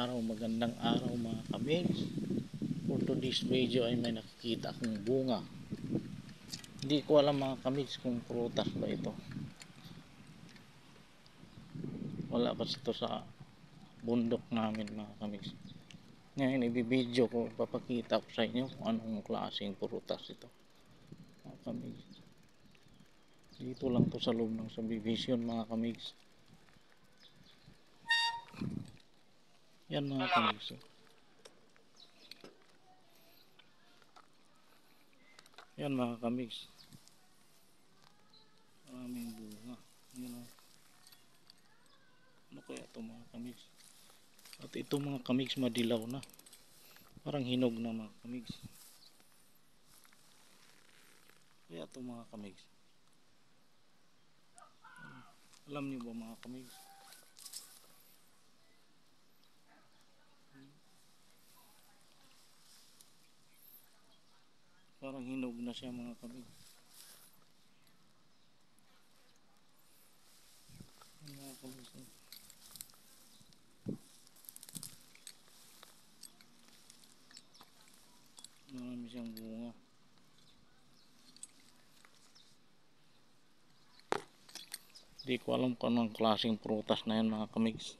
magandang araw mga kamigs. For today's video ay may nakikita akong bunga. Hindi ko alam mga kamigs kung prutas ba ito. Wala kasi ito sa bundok namin mga kamigs. Ngayon ibibideo ko, papakita ko sa inyo kung anong klaseng prutas ito mga kamigs. Dito lang to sa loob ng subdivision mga kamigs. Yan mga kamigs. Yan mga kamigs. Maraming bunga. Yan o. Ano kaya ito mga kamigs? At ito mga kamigs madilaw na. Parang hinog na mga kamigs. Kaya ito mga kamigs. Alam niyo ba mga kamigs? Parang hinog na siya mga kamigs. Mga kamigs. Marami siyang bunga. Hindi ko alam kung anong klaseng prutas na yan mga kamigs.